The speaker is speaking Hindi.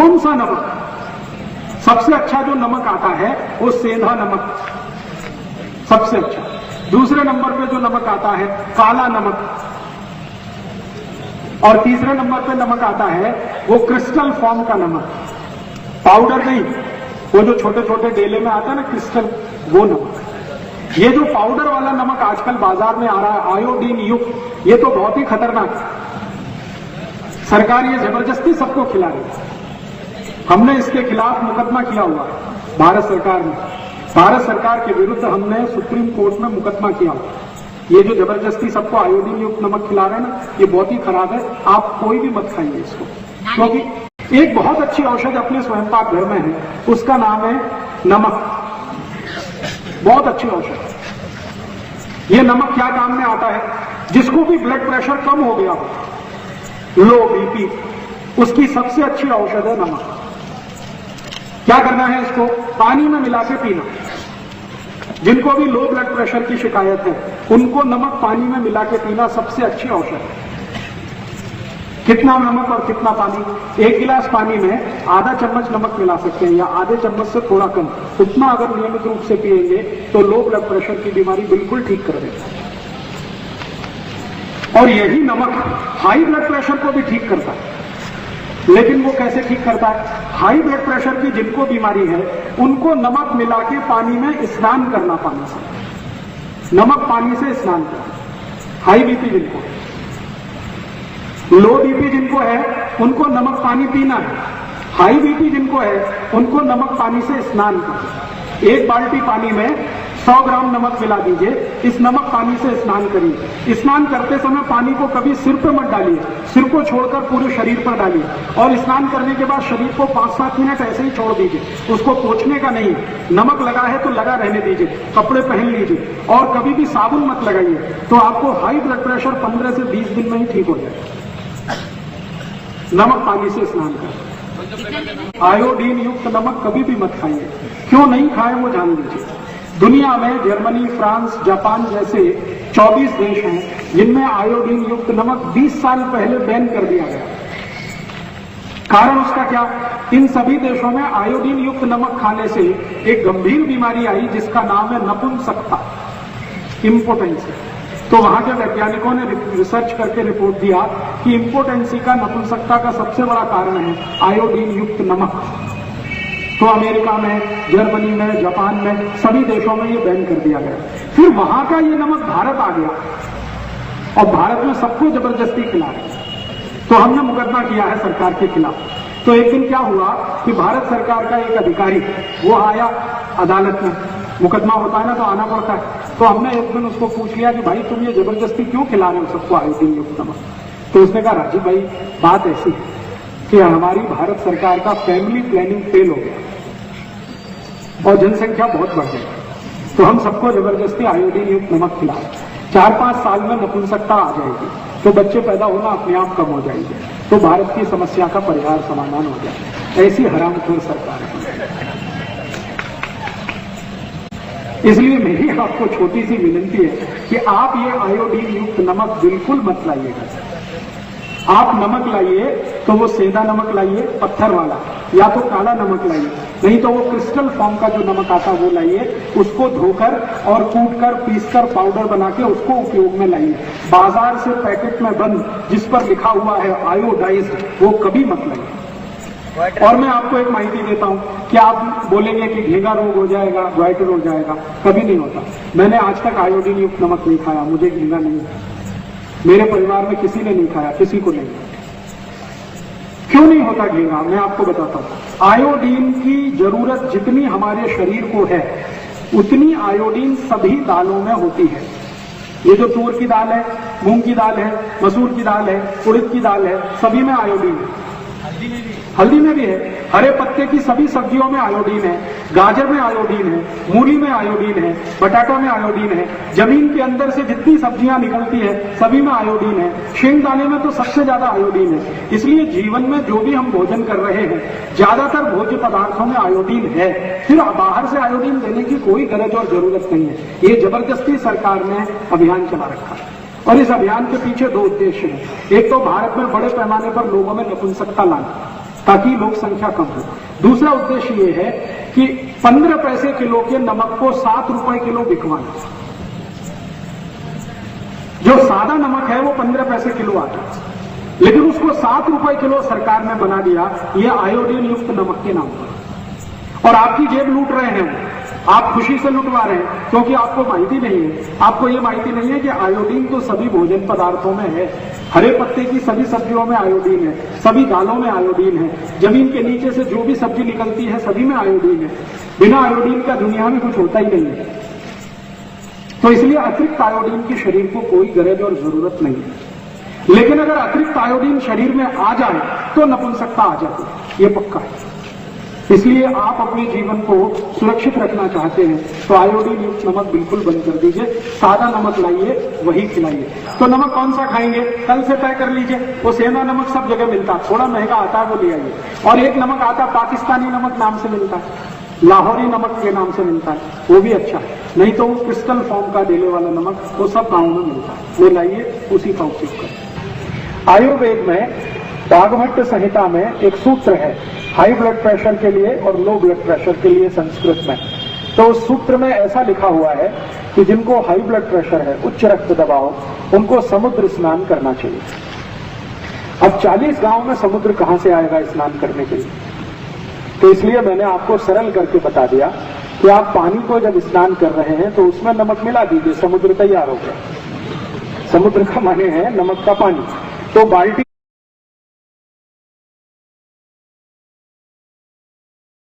कौन सा नमक? सबसे अच्छा जो नमक आता है वो सेंधा नमक सबसे अच्छा। दूसरे नंबर पे जो नमक आता है काला नमक, और तीसरे नंबर पे नमक आता है वो क्रिस्टल फॉर्म का नमक, पाउडर नहीं, वो जो छोटे छोटे डेले में आता है ना क्रिस्टल, वो नमक। ये जो पाउडर वाला नमक आजकल बाजार में आ रहा है आयोडीन युक्त, ये तो बहुत ही खतरनाक है। सरकार ये जबरदस्ती सबको खिला रही है। हमने इसके खिलाफ मुकदमा किया हुआ है भारत सरकार ने, भारत सरकार के विरुद्ध हमने सुप्रीम कोर्ट में मुकदमा किया हुआ। ये जो जबरदस्ती सबको आयोडीन युक्त नमक खिला रहे हैं ना, ये बहुत ही खराब है। आप कोई भी मत खाइए इसको, क्योंकि एक बहुत अच्छी औषध अपने स्वयं पाक घर में है, उसका नाम है नमक। बहुत अच्छी औषध। ये नमक क्या काम में आता है? जिसको भी ब्लड प्रेशर कम हो गया हो, लो बीपी, उसकी सबसे अच्छी औषध है नमक। क्या करना है? इसको पानी में मिला के पीना। जिनको भी लो ब्लड प्रेशर की शिकायत है उनको नमक पानी में मिला के पीना सबसे अच्छी औषध है। कितना नमक और कितना पानी? 1 गिलास पानी में आधा चम्मच नमक मिला सकते हैं या आधे चम्मच से थोड़ा कम। उतना अगर नियमित रूप से पिएंगे तो लो ब्लड प्रेशर की बीमारी बिल्कुल ठीक कर देता है। और यही नमक हाई ब्लड प्रेशर को भी ठीक करता है। लेकिन वो कैसे ठीक करता है? हाई ब्लड प्रेशर की जिनको बीमारी है उनको नमक मिला के पानी में स्नान करना, पानी से, नमक पानी से स्नान करना। हाई बीपी जिनको, लो बीपी जिनको है उनको नमक पानी पीना है। हाई बीपी जिनको है उनको नमक पानी से स्नान करना। 1 बाल्टी पानी में 100 ग्राम नमक मिला दीजिए, इस नमक पानी से स्नान करिए। स्नान करते समय पानी को कभी सिर पर मत डालिए, सिर को छोड़कर पूरे शरीर पर डालिए। और स्नान करने के बाद शरीर को 5-7 मिनट ऐसे ही छोड़ दीजिए, उसको पोंछने का नहीं। नमक लगा है तो लगा रहने दीजिए, कपड़े पहन लीजिए और कभी भी साबुन मत लगाइए। तो आपको हाई ब्लड प्रेशर 15 से 20 दिन में ही ठीक हो जाएगा। नमक पानी से स्नान करें। आयोडीन युक्त नमक कभी भी मत खाइए। क्यों नहीं खाएं वो जान लीजिए। दुनिया में जर्मनी, फ्रांस, जापान जैसे 24 देश हैं जिनमें आयोडीन युक्त नमक 20 साल पहले बैन कर दिया गया। कारण उसका क्या? इन सभी देशों में आयोडीन युक्त नमक खाने से एक गंभीर बीमारी आई जिसका नाम है नपुंसकता, इम्पोटेंसी। तो वहां के वैज्ञानिकों ने रिसर्च करके रिपोर्ट दिया कि इम्पोटेंसी का, नपुंसकता का सबसे बड़ा कारण है आयोडीन युक्त नमक। तो अमेरिका में, जर्मनी में, जापान में, सभी देशों में ये बैन कर दिया गया। फिर वहां का ये नमक भारत आ गया और भारत में सबको जबरदस्ती खिला रहे। तो हमने मुकदमा किया है सरकार के खिलाफ। तो एक दिन क्या हुआ कि भारत सरकार का एक अधिकारी वो आया अदालत में, मुकदमा होता है ना तो आना पड़ता है। तो हमने एक दिन उसको पूछ लिया कि भाई तुम ये जबरदस्ती क्यों खिला रहे हो सबको आयोडीन युक्त नमक? तो उसने कहा राजीव भाई बात ऐसी है कि हमारी भारत सरकार का फैमिली प्लानिंग फेल हो गया और जनसंख्या बहुत बढ़ गई, तो हम सबको जबरदस्ती आयोडीन युक्त नमक खिलाए। 4-5 साल में नपुंसकता आ जाएगी तो बच्चे पैदा होना अपने आप कम हो जाएंगे, तो भारत की समस्या का परिहार समाधान हो जाएगा। ऐसी हरामखोर सरकार है। इसलिए मेरी आपको छोटी सी विनती है कि आप ये आयोडीन युक्त नमक बिल्कुल मत लाइएगा। आप नमक लाइए तो वो सेंधा नमक लाइए, पत्थर वाला, या तो काला नमक लाइए, नहीं तो वो क्रिस्टल फॉर्म का जो नमक आता है वो लाइए। उसको धोकर और कूटकर पीसकर पाउडर बना के उसको उपयोग में लाइए। बाजार से पैकेट में बंद जिस पर लिखा हुआ है आयोडाइज्ड, वो कभी मत लाइए। और मैं आपको एक माहिती देता हूं कि आप बोलेंगे कि घेंगा रोग हो जाएगा, ग्वाइटर हो जाएगा, कभी नहीं होता। मैंने आज तक आयोडीन युक्त नमक नहीं खाया, मुझे घेंगा नहीं है। मेरे परिवार में किसी ने नहीं खाया, किसी को नहीं। क्यों नहीं होता घेंगा? मैं आपको बताता हूं। आयोडीन की जरूरत जितनी हमारे शरीर को है उतनी आयोडीन सभी दालों में होती है। ये जो तूर की दाल है, मूंग की दाल है, मसूर की दाल है, उड़द की दाल है, सभी में आयोडीन है। हल्दी में भी है। हरे पत्ते की सभी सब्जियों में आयोडीन है। गाजर में आयोडीन है, मूली में आयोडीन है, बटाटा में आयोडीन है। जमीन के अंदर से जितनी सब्जियां निकलती है सभी में आयोडीन है। शेंगदाने में तो सबसे ज्यादा आयोडीन है। इसलिए जीवन में जो भी हम भोजन कर रहे हैं ज्यादातर भोज्य पदार्थों में आयोडीन है। फिर बाहर से आयोडीन देने की कोई गरज और जरूरत नहीं है। ये जबरदस्ती सरकार ने अभियान चला रखा है और इस अभियान के पीछे 2 उद्देश्य हैं। एक तो भारत में बड़े पैमाने पर लोगों में नपुंसकता लाना, ताकि लोक संख्या कम हो। दूसरा उद्देश्य ये है कि 15 पैसे किलो के नमक को 7 रुपए किलो बिकवाना। जो सादा नमक है वो 15 पैसे किलो आता है, लेकिन उसको 7 रुपए किलो सरकार ने बना दिया, ये आयोडीन युक्त नमक के नाम पर। और आपकी जेब लूट रहे हैं, आप खुशी से लुटवा रहे हैं, क्योंकि आपको माहिती नहीं है। आपको ये माहिती नहीं है कि आयोडीन तो सभी भोजन पदार्थों में है। हरे पत्ते की सभी सब्जियों में आयोडीन है, सभी दालों में आयोडीन है, जमीन के नीचे से जो भी सब्जी निकलती है सभी में आयोडीन है। बिना आयोडीन का दुनिया में कुछ होता ही नहीं है। तो इसलिए अतिरिक्त आयोडीन की शरीर को कोई गरज और जरूरत नहीं है। लेकिन अगर अतिरिक्त आयोडीन शरीर में आ जाए तो नपुंसकता आ जाती है, ये पक्का है। इसलिए आप अपने जीवन को सुरक्षित रखना चाहते हैं तो आयोडीन युक्त नमक बिल्कुल बंद कर दीजिए। सादा नमक लाइए, वही खिलाइए। तो नमक कौन सा खाएंगे, कल से तय कर लीजिए। वो सेंधा नमक सब जगह मिलता है, थोड़ा महंगा आता है, वो ले आइए। और एक नमक आता है पाकिस्तानी नमक नाम से मिलता है, लाहौरी नमक के नाम से मिलता है, वो भी अच्छा है। नहीं तो वो क्रिस्टल फॉर्म का डेले वाला नमक वो सब गाँव में मिलता है, वो लाइए, उसी का उपयोग करें। आयुर्वेद में वाघभट्ट संहिता में एक सूत्र है हाई ब्लड प्रेशर के लिए और लो ब्लड प्रेशर के लिए संस्कृत में। तो उस सूत्र में ऐसा लिखा हुआ है कि जिनको हाई ब्लड प्रेशर है, उच्च रक्त दबाव, उनको समुद्र स्नान करना चाहिए। अब 40 गांव में समुद्र कहां से आएगा स्नान करने के लिए? तो इसलिए मैंने आपको सरल करके बता दिया कि आप पानी को जब स्नान कर रहे हैं तो उसमें नमक मिला दीजिए, समुद्र तैयार हो गया। समुद्र का माने है नमक का पानी। तो बाल्टी